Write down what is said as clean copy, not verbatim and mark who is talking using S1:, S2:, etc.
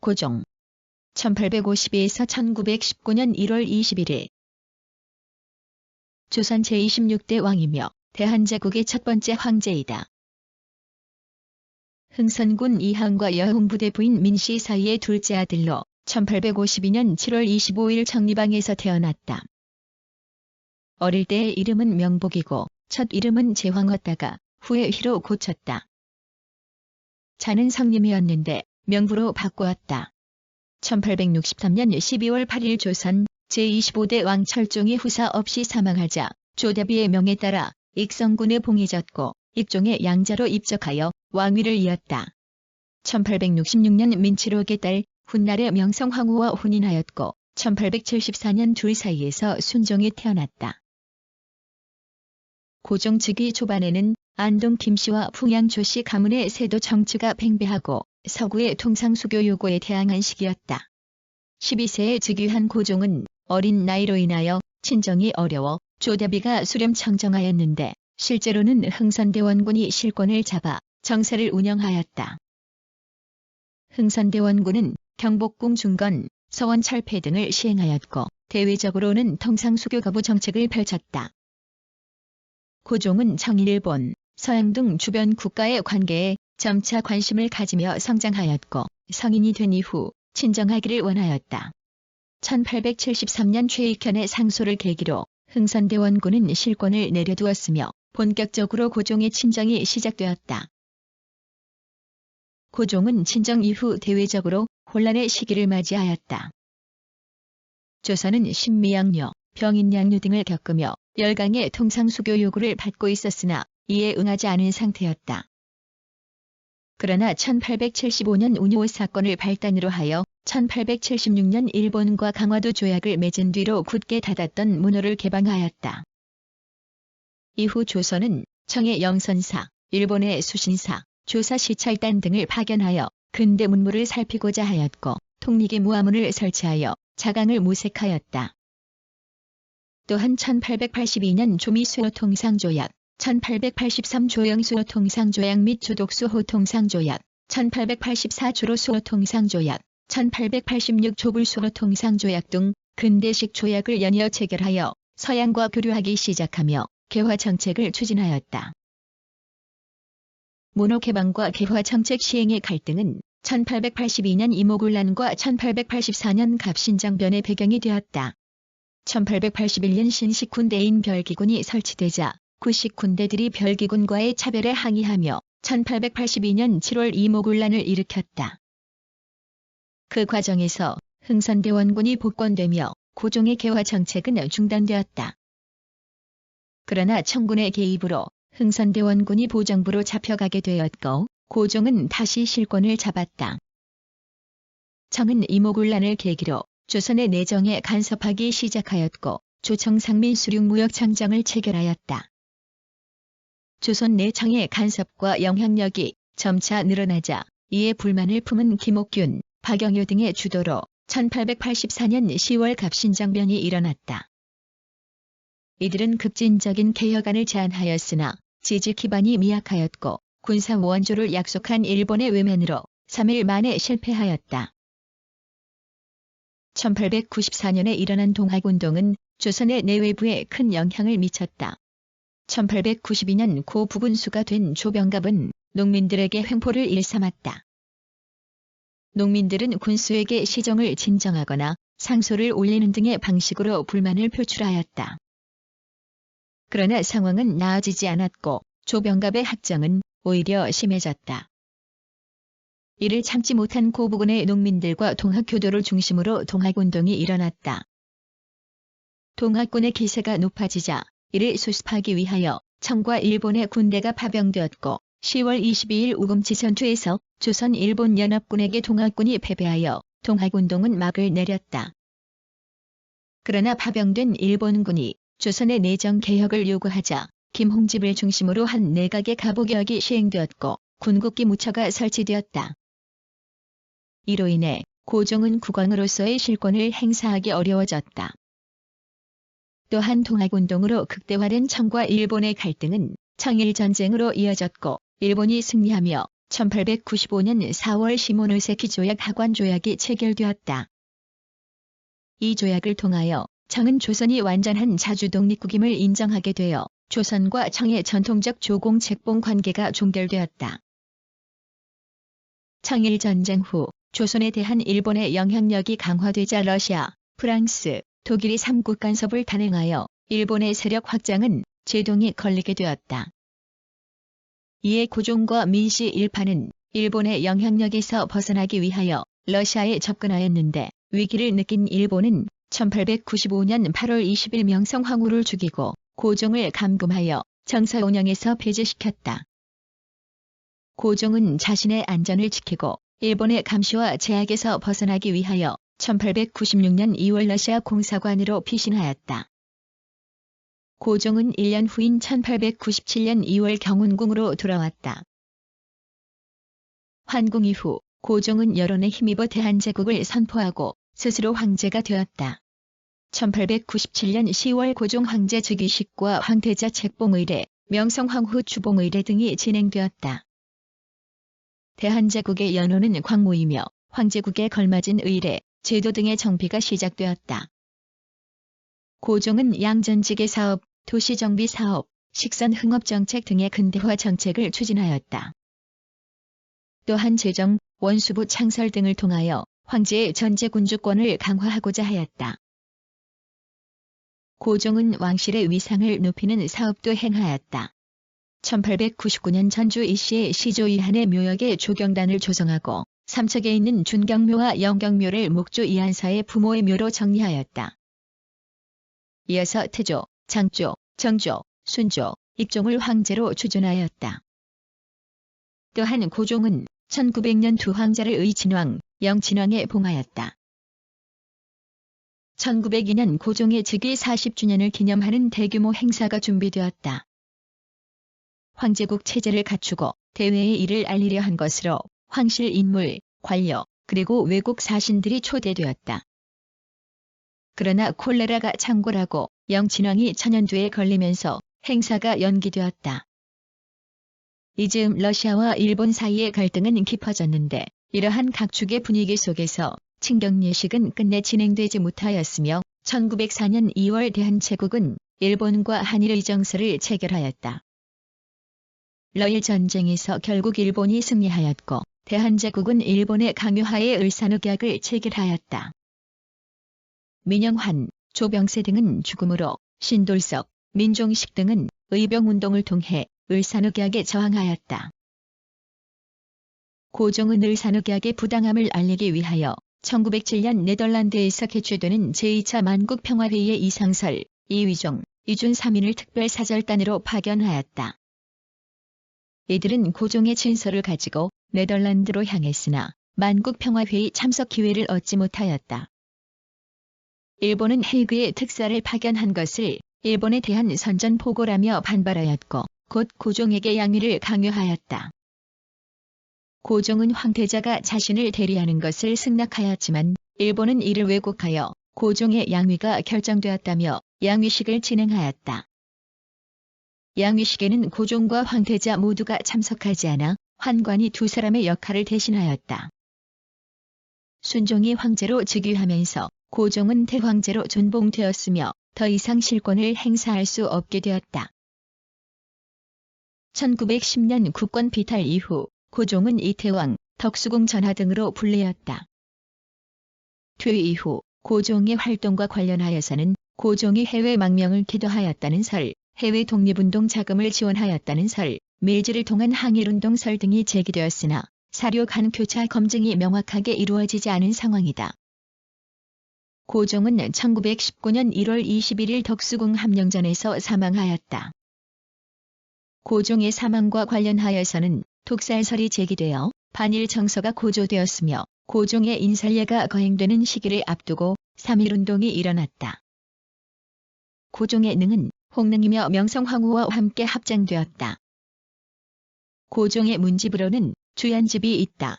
S1: 고종 1852에서 1919년 1월 21일 조선 제26대 왕이며 대한제국의 첫 번째 황제이다. 흥선군 이항과 여흥부대 부인 민씨 사이의 둘째 아들로 1852년 7월 25일 정리방에서 태어났다. 어릴 때의 이름은 명복이고 첫 이름은 제황었다가 후에 희로 고쳤다. 자는 성님이었는데 명부로 바꾸었다. 1863년 12월 8일 조선 제25대 왕 철종이 후사 없이 사망하자 조대비의 명에 따라 익성군에 봉해졌고 익종의 양자로 입적하여 왕위를 이었다. 1866년 민치록의 딸 훗날의 명성황후와 혼인하였고 1874년 둘 사이에서 순종이 태어났다. 고종 즉위 초반에는 안동 김씨와 풍양 조씨 가문의 세도 정치가 팽배하고 서구의 통상수교 요구에 대항한 시기였다. 12세에 즉위한 고종은 어린 나이로 인하여 친정이 어려워 조대비가 수렴청정하였는데 실제로는 흥선대원군이 실권을 잡아 정사를 운영하였다. 흥선대원군은 경복궁 중건, 서원 철폐 등을 시행하였고 대외적으로는 통상수교 거부 정책을 펼쳤다. 고종은 청일본, 서양 등 주변 국가의 관계에 점차 관심을 가지며 성장하였고 성인이 된 이후 친정하기를 원하였다. 1873년 최익현의 상소를 계기로 흥선대원군은 실권을 내려두었으며 본격적으로 고종의 친정이 시작되었다. 고종은 친정 이후 대외적으로 혼란의 시기를 맞이하였다. 조선은 신미양요, 병인양요 등을 겪으며 열강의 통상수교 요구를 받고 있었으나 이에 응하지 않은 상태였다. 그러나 1875년 운요 사건을 발단으로 하여 1876년 일본과 강화도 조약을 맺은 뒤로 굳게 닫았던 문호를 개방하였다. 이후 조선은 청의 영선사, 일본의 수신사, 조사시찰단 등을 파견하여 근대 문물을 살피고자 하였고 통리기 무화문을 설치하여 자강을 무색하였다. 또한 1882년 조미수호통상조약, 1883 조영수호통상조약 및 조독수호통상조약, 1884 조로수호통상조약, 1886 조불수호통상조약 등 근대식 조약을 연이어 체결하여 서양과 교류하기 시작하며 개화 정책을 추진하였다. 문호 개방과 개화 정책 시행의 갈등은 1882년 이모군란과 1884년 갑신정변의 배경이 되었다. 1881년 신식군대인 별기군이 설치되자 구식군대들이 별기군과의 차별에 항의하며 1882년 7월 이모군란을 일으켰다. 그 과정에서 흥선대원군이 복권되며 고종의 개화 정책은 중단되었다. 그러나 청군의 개입으로 흥선대원군이 보정부로 잡혀가게 되었고 고종은 다시 실권을 잡았다. 청은 이모군란을 계기로 조선의 내정에 간섭하기 시작하였고 조청상민 수륙무역청정을 체결하였다. 조선 내청의 간섭과 영향력이 점차 늘어나자 이에 불만을 품은 김옥균, 박영효 등의 주도로 1884년 10월 갑신정변이 일어났다. 이들은 급진적인 개혁안을 제안하였으나 지지 기반이 미약하였고 군사 원조를 약속한 일본의 외면으로 3일 만에 실패하였다. 1894년에 일어난 동학운동은 조선의 내외부에 큰 영향을 미쳤다. 1892년 고 부군수가 된 조병갑은 농민들에게 횡포를 일삼았다. 농민들은 군수에게 시정을 진정하거나 상소를 올리는 등의 방식으로 불만을 표출하였다. 그러나 상황은 나아지지 않았고 조병갑의 학정은 오히려 심해졌다. 이를 참지 못한 고부군의 농민들과 동학교도를 중심으로 동학운동이 일어났다. 동학군의 기세가 높아지자 이를 수습하기 위하여 청과 일본의 군대가 파병되었고 10월 22일 우금치 전투에서 조선-일본 연합군에게 동학군이 패배하여 동학운동은 막을 내렸다. 그러나 파병된 일본군이 조선의 내정 개혁을 요구하자 김홍집을 중심으로 한 내각의 가부개혁이 시행되었고 군국기 무처가 설치되었다. 이로 인해 고종은 국왕으로서의 실권을 행사하기 어려워졌다. 또한 동학운동으로 극대화된 청과 일본의 갈등은 청일전쟁으로 이어졌고 일본이 승리하며 1895년 4월 시모노세키 조약 하관 조약이 체결되었다. 이 조약을 통하여 청은 조선이 완전한 자주 독립국임을 인정하게 되어 조선과 청의 전통적 조공 책봉 관계가 종결되었다. 청일 전쟁 후 조선에 대한 일본의 영향력이 강화되자 러시아, 프랑스, 독일이 3국 간섭을 단행하여 일본의 세력 확장은 제동이 걸리게 되었다. 이에 고종과 민씨 일파는 일본의 영향력에서 벗어나기 위하여 러시아에 접근하였는데 위기를 느낀 일본은 1895년 8월 20일 명성황후를 죽이고 고종을 감금하여 정사온영에서 배제시켰다. 고종은 자신의 안전을 지키고 일본의 감시와 제약에서 벗어나기 위하여 1896년 2월 러시아 공사관으로 피신하였다. 고종은 1년 후인 1897년 2월 경운궁으로 돌아왔다. 환궁 이후 고종은 여론에 힘입어 대한제국을 선포하고 스스로 황제가 되었다. 1897년 10월 고종 황제 즉위식과 황태자 책봉의례, 명성황후 주봉의례 등이 진행되었다. 대한제국의 연호는 광무이며 황제국에 걸맞은 의례, 제도 등의 정비가 시작되었다. 고종은 양전직의 사업, 도시정비 사업, 식선흥업정책 등의 근대화 정책을 추진하였다. 또한 재정, 원수부 창설 등을 통하여 황제의 전제 군주권을 강화하고자 하였다. 고종은 왕실의 위상을 높이는 사업도 행하였다. 1899년 전주 이시의 시조 이한의 묘역에 조경단을 조성하고 삼척에 있는 준경묘와 영경묘를 목조 이한사의 부모의 묘로 정리하였다. 이어서 태조, 장조, 정조, 순조, 익종을 황제로 추존하였다. 또한 고종은 1900년 두 황자를 의친왕, 영친왕에 봉하였다. 1902년 고종의 즉위 40주년을 기념하는 대규모 행사가 준비되었다. 황제국 체제를 갖추고 대외의 일을 알리려 한 것으로 황실 인물, 관료, 그리고 외국 사신들이 초대되었다. 그러나 콜레라가 창궐하고 영친왕이 천연두에 걸리면서 행사가 연기되었다. 이 즈음 러시아와 일본 사이의 갈등은 깊어졌는데 이러한 각축의 분위기 속에서 친경례식은 끝내 진행되지 못하였으며 1904년 2월 대한제국은 일본과 한일의정서를 체결하였다. 러일 전쟁에서 결국 일본이 승리하였고 대한제국은 일본의 강요하에 을사늑약을 체결하였다. 민영환, 조병세 등은 죽음으로 신돌석, 민종식 등은 의병운동을 통해 을사늑약에 저항하였다. 고종은 을사늑약의 부당함을 알리기 위하여 1907년 네덜란드에서 개최되는 제2차 만국평화회의의 이상설, 이위종, 이준 3인을 특별사절단으로 파견하였다. 이들은 고종의 친서를 가지고 네덜란드로 향했으나 만국평화회의 참석 기회를 얻지 못하였다. 일본은 헤이그에 특사를 파견한 것을 일본에 대한 선전포고라며 반발하였고 곧 고종에게 양위를 강요하였다. 고종은 황태자가 자신을 대리하는 것을 승낙하였지만 일본은 이를 왜곡하여 고종의 양위가 결정되었다며 양위식을 진행하였다. 양위식에는 고종과 황태자 모두가 참석하지 않아 환관이 두 사람의 역할을 대신하였다. 순종이 황제로 즉위하면서 고종은 대황제로 존봉되었으며 더 이상 실권을 행사할 수 없게 되었다. 1910년 국권 비탈 이후 고종은 이태왕, 덕수궁 전하 등으로 불리었다. 퇴위 이후 고종의 활동과 관련하여서는 고종이 해외 망명을 기도하였다는 설, 해외 독립운동 자금을 지원하였다는 설, 밀지를 통한 항일운동 설 등이 제기되었으나 사료 간 교차 검증이 명확하게 이루어지지 않은 상황이다. 고종은 1919년 1월 21일 덕수궁 함령전에서 사망하였다. 고종의 사망과 관련하여서는 독살설이 제기되어 반일 정서가 고조되었으며 고종의 인살례가 거행되는 시기를 앞두고 3.1운동이 일어났다. 고종의 능은 홍능이며 명성황후와 함께 합장되었다. 고종의 문집으로는 주연집이 있다.